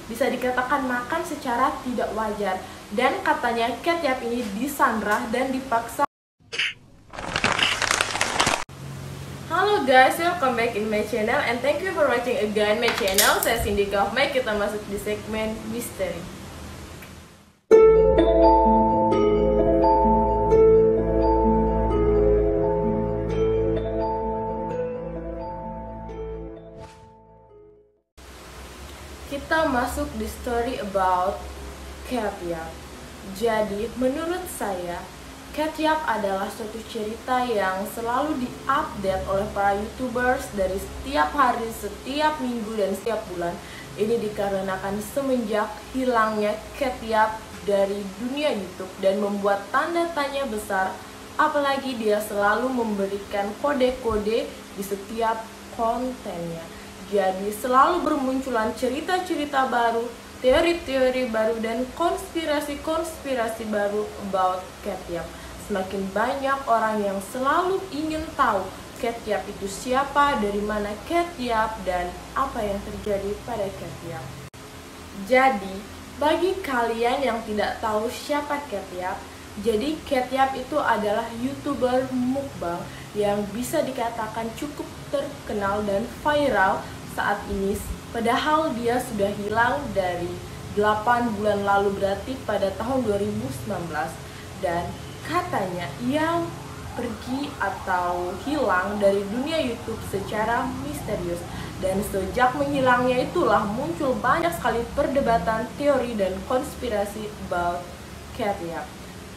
bisa dikatakan makan secara tidak wajar. Dan katanya Catyap ini disandra dan dipaksa. Halo guys, welcome back in my channel and thank you for watching again my channel. Saya Cindy Kaufman, kita masuk di segmen misteri. Kita masuk di story about Catyap. Jadi, menurut saya, Catyap adalah suatu cerita yang selalu diupdate oleh para YouTubers dari setiap hari, setiap minggu, dan setiap bulan. Ini dikarenakan semenjak hilangnya Catyap dari dunia YouTube dan membuat tanda tanya besar, apalagi dia selalu memberikan kode-kode di setiap kontennya. Jadi selalu bermunculan cerita-cerita baru, teori-teori baru, dan konspirasi-konspirasi baru about Catyap. Semakin banyak orang yang selalu ingin tahu Catyap itu siapa, dari mana Catyap, dan apa yang terjadi pada Catyap. Jadi, bagi kalian yang tidak tahu siapa Catyap, jadi Catyap itu adalah YouTuber mukbang yang bisa dikatakan cukup terkenal dan viral saat ini, padahal dia sudah hilang dari 8 bulan lalu, berarti pada tahun 2019. Dan katanya ia pergi atau hilang dari dunia YouTube secara misterius. Dan sejak menghilangnya itulah muncul banyak sekali perdebatan, teori, dan konspirasi about Catyap.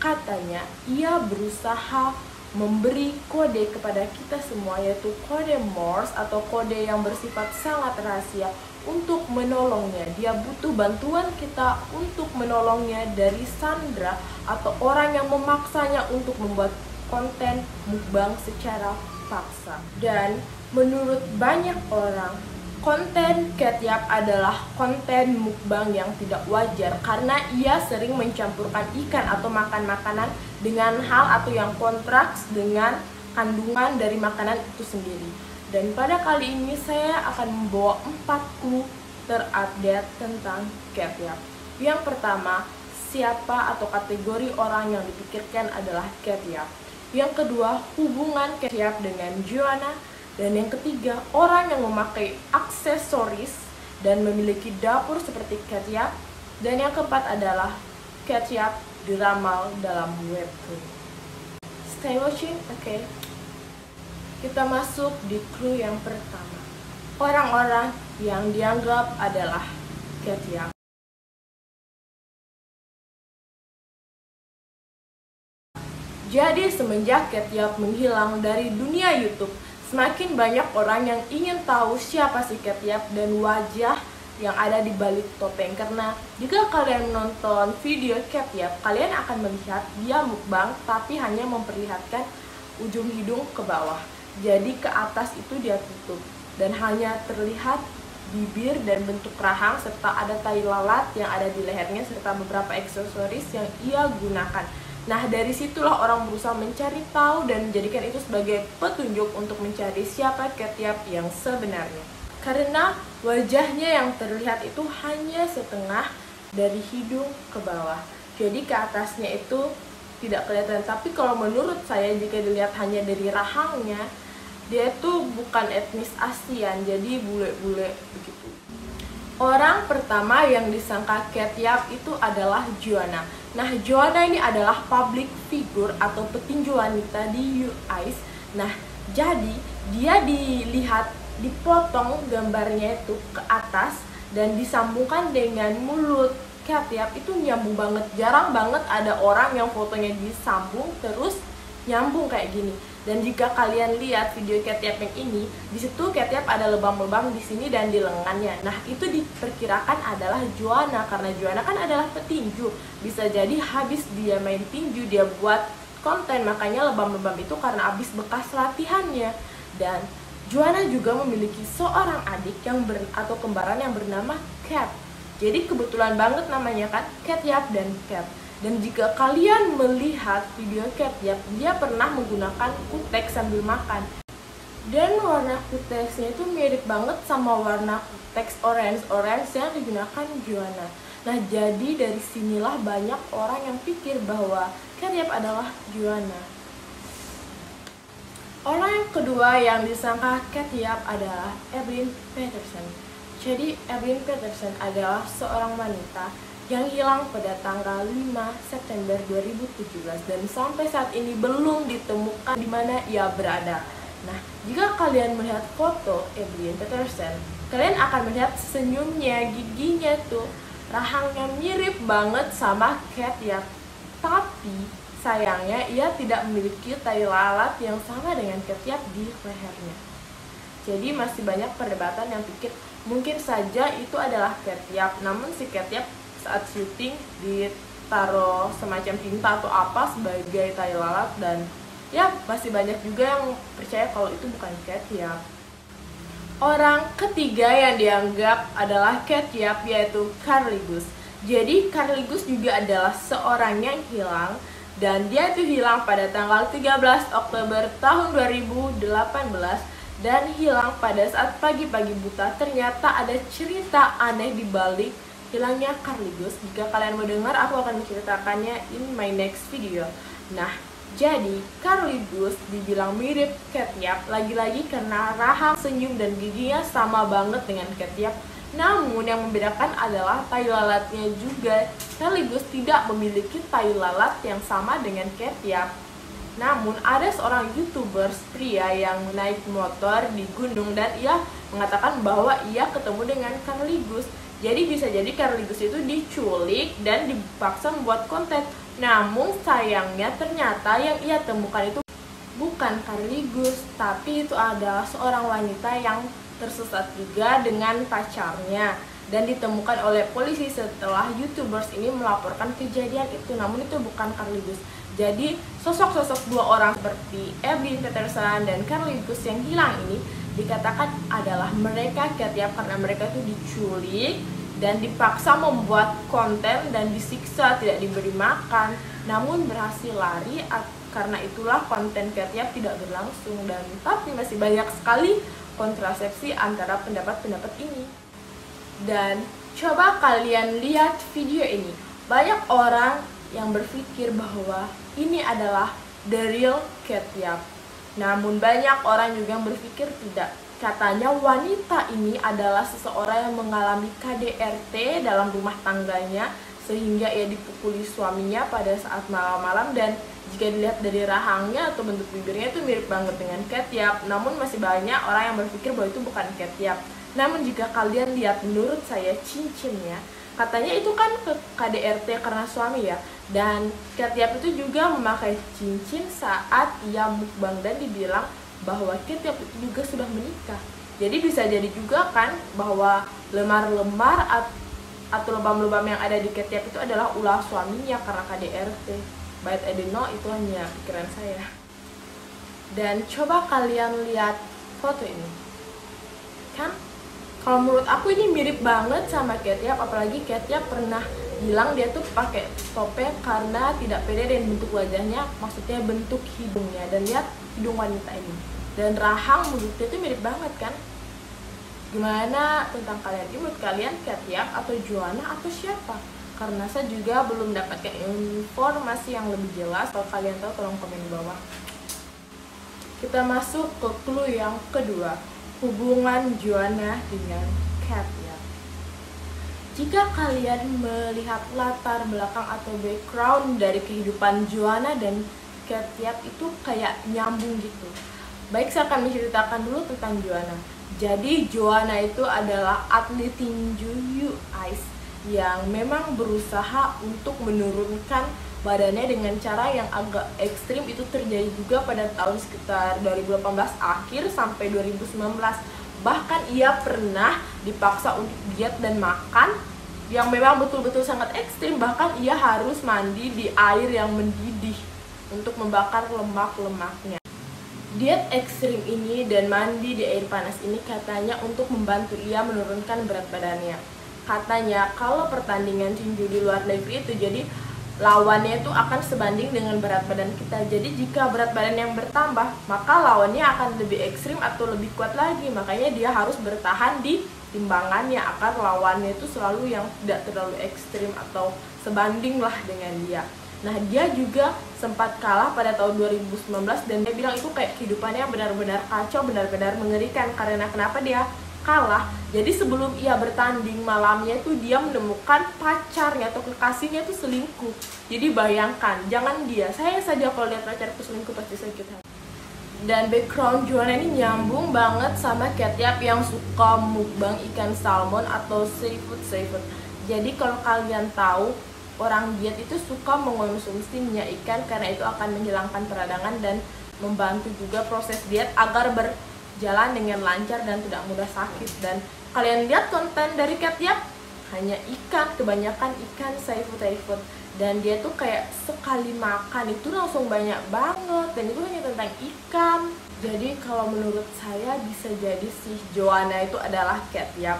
Katanya ia berusaha memberi kode kepada kita semua, yaitu kode Morse atau kode yang bersifat sangat rahasia untuk menolongnya. Dia butuh bantuan kita untuk menolongnya dari sandra atau orang yang memaksanya untuk membuat konten mukbang secara paksa. Dan menurut banyak orang, konten Catyap adalah konten mukbang yang tidak wajar karena ia sering mencampurkan ikan atau makan makanan dengan hal atau yang kontraks dengan kandungan dari makanan itu sendiri. Dan pada kali ini saya akan membawa 4 clue terupdate tentang Catyap. Yang pertama, siapa atau kategori orang yang dipikirkan adalah Catyap. Yang kedua, hubungan Catyap dengan Joanna. Dan yang ketiga, orang yang memakai aksesoris dan memiliki dapur seperti Catyap. Dan yang keempat adalah Catyap diramal dalam webtoon. Stay watching, oke? Kita masuk di clue yang pertama. Orang-orang yang dianggap adalah Catyap. Jadi semenjak Catyap menghilang dari dunia YouTube, semakin banyak orang yang ingin tahu siapa si Catyap dan wajah yang ada di balik topeng. Karena jika kalian menonton video Catyap, kalian akan melihat dia mukbang tapi hanya memperlihatkan ujung hidung ke bawah. Jadi ke atas itu dia tutup dan hanya terlihat bibir dan bentuk rahang serta ada tai lalat yang ada di lehernya serta beberapa aksesoris yang ia gunakan. Nah, dari situlah orang berusaha mencari tahu dan menjadikan itu sebagai petunjuk untuk mencari siapa Catyap yang sebenarnya. Karena wajahnya yang terlihat itu hanya setengah dari hidung ke bawah. Jadi ke atasnya itu tidak kelihatan. Tapi kalau menurut saya, jika dilihat hanya dari rahangnya, dia itu bukan etnis ASEAN, jadi bule-bule begitu. Orang pertama yang disangka Catyap itu adalah Joanna. Nah, Joanna ini adalah public figure atau petinju wanita di US. Nah, jadi dia dilihat dipotong gambarnya itu ke atas dan disambungkan dengan mulut. Catyap itu nyambung banget. Jarang banget ada orang yang fotonya disambung terus nyambung kayak gini. Dan jika kalian lihat video Catyap yang ini, di situ Catyap ada lebam-lebam di sini dan di lengannya. Nah, itu diperkirakan adalah Joanna karena Joanna kan adalah petinju. Bisa jadi habis dia main tinju, dia buat konten, makanya lebam-lebam itu karena habis bekas latihannya. Dan Joanna juga memiliki seorang adik yang atau kembaran yang bernama Cat. Jadi kebetulan banget namanya kan Catyap dan Cat. Dan jika kalian melihat video Catyap, dia pernah menggunakan kutek sambil makan. Dan warna kuteksnya itu mirip banget sama warna kuteks orange yang digunakan Joanna. Nah, jadi dari sinilah banyak orang yang pikir bahwa Catyap adalah Joanna. Orang yang kedua yang disangka Catyap adalah Evelyn Peterson. Jadi Evelyn Peterson adalah seorang wanita yang hilang pada tanggal 5 September 2017 dan sampai saat ini belum ditemukan di mana ia berada. Nah, jika kalian melihat foto Evelyn Peterson, kalian akan melihat senyumnya, giginya tuh, rahangnya mirip banget sama Catyap. Tapi sayangnya ia tidak memiliki tai lalat yang sama dengan Catyap di lehernya. Jadi masih banyak perdebatan yang pikir mungkin saja itu adalah Catyap. Namun si Catyap saat syuting ditaruh semacam tinta atau apa sebagai tai lalat, dan ya masih banyak juga yang percaya kalau itu bukan Catyap. Orang ketiga yang dianggap adalah Catyap yaitu Carly Gus. Jadi Carly Gus juga adalah seorang yang hilang, dan dia itu hilang pada tanggal 13 Oktober tahun 2018 dan hilang pada saat pagi-pagi buta. Ternyata ada cerita aneh di balik hilangnya Carly Gus. Jika kalian mau dengar, aku akan menceritakannya in my next video. Nah, jadi Carly Gus dibilang mirip Catyap lagi-lagi karena rahang, senyum, dan giginya sama banget dengan Catyap. Namun yang membedakan adalah tai lalatnya juga. Carly Gus tidak memiliki tai lalat yang sama dengan Catyap. Namun ada seorang YouTuber pria yang naik motor di gunung dan ia mengatakan bahwa ia ketemu dengan Carly Gus. Jadi bisa jadi Carly Gus itu diculik dan dipaksa membuat konten. Namun sayangnya ternyata yang ia temukan itu bukan Carly Gus, tapi itu adalah seorang wanita yang tersesat juga dengan pacarnya dan ditemukan oleh polisi setelah YouTubers ini melaporkan kejadian itu. Namun itu bukan Carly Gus. Jadi sosok-sosok dua orang seperti Evelyn Peterson dan Carly Gus yang hilang ini dikatakan adalah mereka Catyap karena mereka itu diculik dan dipaksa membuat konten dan disiksa, tidak diberi makan, namun berhasil lari. Karena itulah konten Catyap tidak berlangsung, dan tapi masih banyak sekali kontrasepsi antara pendapat-pendapat ini. Dan coba kalian lihat video ini. Banyak orang yang berpikir bahwa ini adalah the real Catyap. Namun banyak orang juga yang berpikir tidak. Katanya wanita ini adalah seseorang yang mengalami KDRT dalam rumah tangganya sehingga ia dipukuli suaminya pada saat malam-malam, dan jika dilihat dari rahangnya atau bentuk bibirnya itu mirip banget dengan Catyap. Namun masih banyak orang yang berpikir bahwa itu bukan Catyap. Namun jika kalian lihat, menurut saya cincinnya, katanya itu kan ke KDRT karena suami ya. Dan Catyap itu juga memakai cincin saat ia mukbang dan dibilang bahwa Catyap itu juga sudah menikah. Jadi bisa jadi juga kan bahwa lemar-lemar atau lebam-lebam yang ada di Catyap itu adalah ulah suaminya karena KDRT. But I don't know, itu hanya pikiran saya. Dan coba kalian lihat foto ini. Kan kalau menurut aku ini mirip banget sama Catyap, apalagi Catyap pernah bilang dia tuh pakai topeng karena tidak pede dengan bentuk wajahnya, maksudnya bentuk hidungnya. Dan lihat hidung wanita ini. Dan rahang menurutnya itu mirip banget kan? Gimana tentang kalian? Menurut kalian Catyap atau Joanna atau siapa? Karena saya juga belum mendapatkan informasi yang lebih jelas. Kalau kalian tahu, tolong komen di bawah. Kita masuk ke clue yang kedua, hubungan Joanna dengan Catyap. Jika kalian melihat latar belakang atau background dari kehidupan Joanna dan Catyap itu kayak nyambung gitu. Baik, saya akan menceritakan dulu tentang Joanna. Jadi Joanna itu adalah atlet tinju US yang memang berusaha untuk menurunkan badannya dengan cara yang agak ekstrim. Itu terjadi juga pada tahun sekitar 2018 akhir sampai 2019. Bahkan ia pernah dipaksa untuk diet dan makan yang memang betul-betul sangat ekstrim. Bahkan ia harus mandi di air yang mendidih untuk membakar lemak-lemaknya. Diet ekstrim ini dan mandi di air panas ini katanya untuk membantu ia menurunkan berat badannya. Katanya kalau pertandingan tinju di luar negeri itu jadi lawannya itu akan sebanding dengan berat badan kita. Jadi jika berat badan yang bertambah, maka lawannya akan lebih ekstrim atau lebih kuat lagi. Makanya dia harus bertahan di timbangannya agar lawannya itu selalu yang tidak terlalu ekstrim atau sebanding lah dengan dia. Nah, dia juga sempat kalah pada tahun 2019 dan dia bilang itu kayak kehidupannya benar-benar kacau, benar-benar mengerikan. Karena kenapa dia kalah? Jadi sebelum ia bertanding malamnya itu dia menemukan pacarnya atau kekasihnya itu selingkuh. Jadi bayangkan, jangan dia, saya saja kalau lihat pacarku selingkuh pasti sakit hati. Dan background Joanna ini nyambung banget sama Catyap yang suka mukbang ikan salmon atau seafood. Jadi kalau kalian tahu, orang diet itu suka mengonsumsi minyak ikan karena itu akan menghilangkan peradangan dan membantu juga proses diet agar berjalan dengan lancar dan tidak mudah sakit. Dan kalian lihat konten dari Catyap, hanya ikan, kebanyakan ikan seafood. Dan dia tuh kayak sekali makan itu langsung banyak banget, dan itu hanya tentang ikan. Jadi kalau menurut saya bisa jadi si Joanna itu adalah Catyap.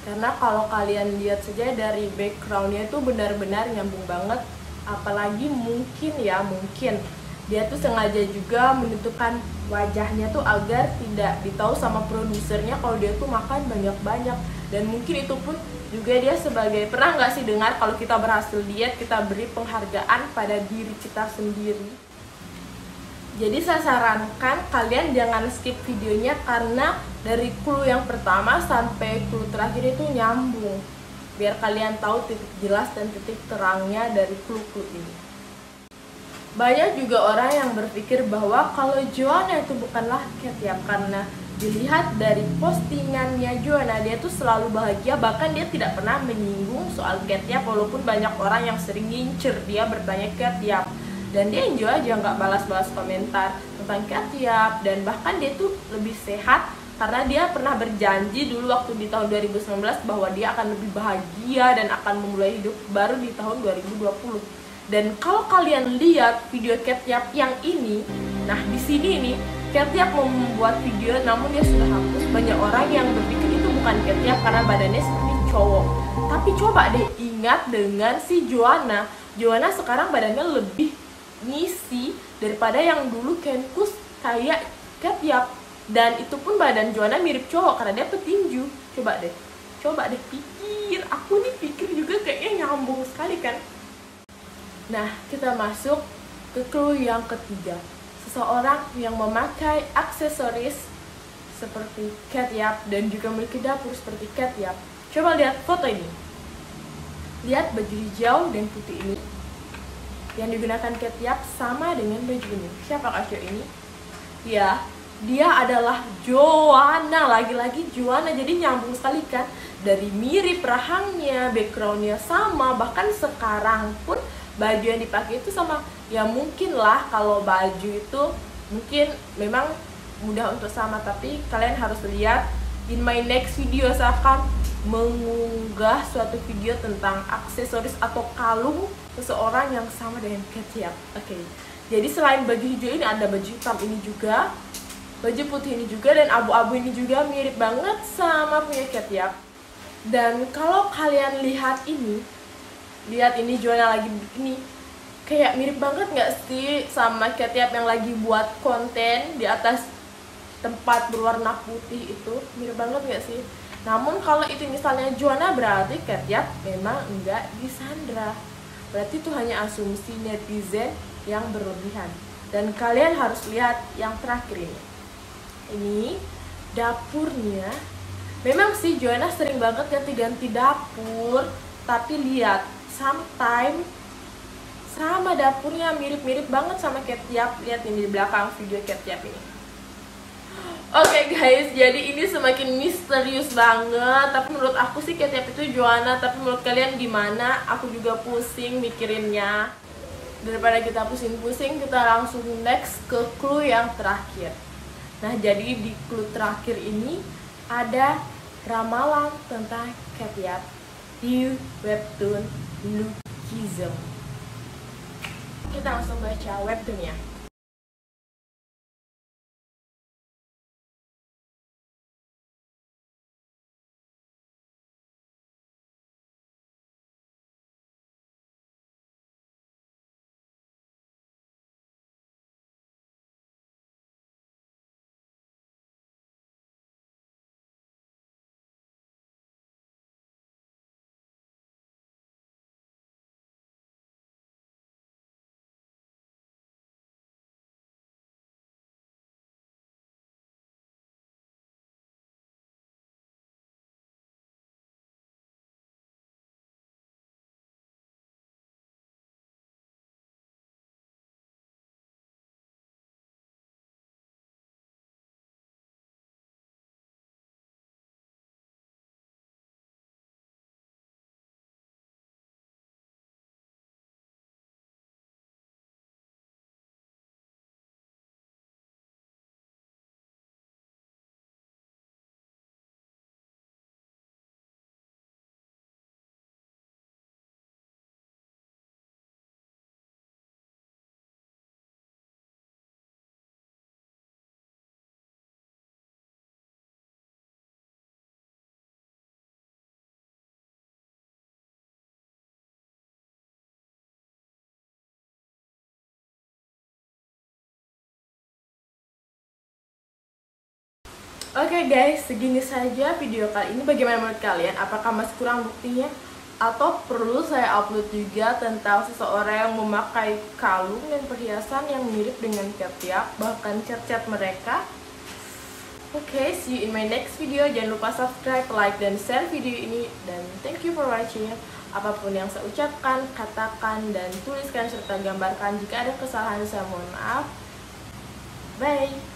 Karena kalau kalian lihat saja dari backgroundnya itu benar-benar nyambung banget. Apalagi mungkin dia tuh sengaja juga menentukan wajahnya tuh agar tidak ditahu sama produsernya kalau dia tuh makan banyak-banyak. Dan mungkin itu pun juga dia sebagai, pernah nggak sih dengar kalau kita berhasil diet kita beri penghargaan pada diri kita sendiri. Jadi saya sarankan kalian jangan skip videonya karena dari clue yang pertama sampai clue terakhir itu nyambung, biar kalian tahu titik jelas dan titik terangnya dari clue-clue ini. Banyak juga orang yang berpikir bahwa kalau Joanna itu bukanlah Catyap karena dilihat dari postingannya Joanna, dia tuh selalu bahagia, bahkan dia tidak pernah menyinggung soal Catyap walaupun banyak orang yang sering ngincer dia bertanya Catyap. Dan dia enjoy aja nggak balas-balas komentar tentang Catyap, dan bahkan dia tuh lebih sehat karena dia pernah berjanji dulu waktu di tahun 2019 bahwa dia akan lebih bahagia dan akan memulai hidup baru di tahun 2020. Dan kalau kalian lihat video Catyap yang ini, nah di sini nih Catyap mau membuat video namun dia sudah hapus. Banyak orang yang berpikir itu bukan Catyap karena badannya seperti cowok. Tapi coba deh ingat dengan si Joanna. Joanna sekarang badannya lebih ngisi daripada yang dulu Kenkus kayak Catyap. Dan itu pun badan Joanna mirip cowok karena dia petinju. Coba deh pikir. Aku nih pikir juga kayaknya nyambung sekali kan. Nah, kita masuk ke clue yang ketiga. Seseorang yang memakai aksesoris seperti Catyap dan juga memiliki dapur seperti Catyap. Coba lihat foto ini. Lihat baju hijau dan putih ini. Yang digunakan Catyap sama dengan baju ini. Siapa cowok ini? Ya, dia adalah Joanna. Lagi-lagi Joanna, jadi nyambung sekali kan. Dari mirip rahangnya, backgroundnya sama, bahkan sekarang pun baju yang dipakai itu sama. Ya mungkin lah kalau baju itu mungkin memang mudah untuk sama, tapi kalian harus lihat in my next video. Saya akan mengunggah suatu video tentang aksesoris atau kalung seseorang yang sama dengan Catyap. Oke. Jadi selain baju hijau ini ada baju hitam ini juga, baju putih ini juga, dan abu-abu ini juga mirip banget sama punya Catyap. Dan kalau kalian lihat ini Joanna lagi begini, kayak mirip banget nggak sih sama Catyap yang lagi buat konten di atas tempat berwarna putih itu? Mirip banget nggak sih? Namun kalau itu misalnya Joanna, berarti Catyap memang enggak disandra. Berarti itu hanya asumsi netizen yang berlebihan. Dan kalian harus lihat yang terakhir ini. Ini dapurnya. Memang sih Joanna sering banget ganti-ganti dapur, tapi lihat sometimes sama dapurnya mirip-mirip banget sama Catyap. Lihat ini di belakang video Catyap ini. Oke guys, jadi ini semakin misterius banget. Tapi menurut aku sih Catyap itu Joanna. Tapi menurut kalian gimana? Aku juga pusing mikirinnya. Daripada kita pusing-pusing, kita langsung next ke clue yang terakhir. Nah, jadi di clue terakhir ini ada ramalan tentang Catyap di webtoon Lookism. Kita langsung baca webtoonnya. Oke guys, segini saja video kali ini. Bagaimana menurut kalian? Apakah masih kurang buktinya? Atau perlu saya upload juga tentang seseorang yang memakai kalung dan perhiasan yang mirip dengan Katya, bahkan cat-cat mereka? Oke, see you in my next video. Jangan lupa subscribe, like, dan share video ini. Dan thank you for watching. Apapun yang saya ucapkan, katakan, dan tuliskan serta gambarkan. Jika ada kesalahan, saya mohon maaf. Bye!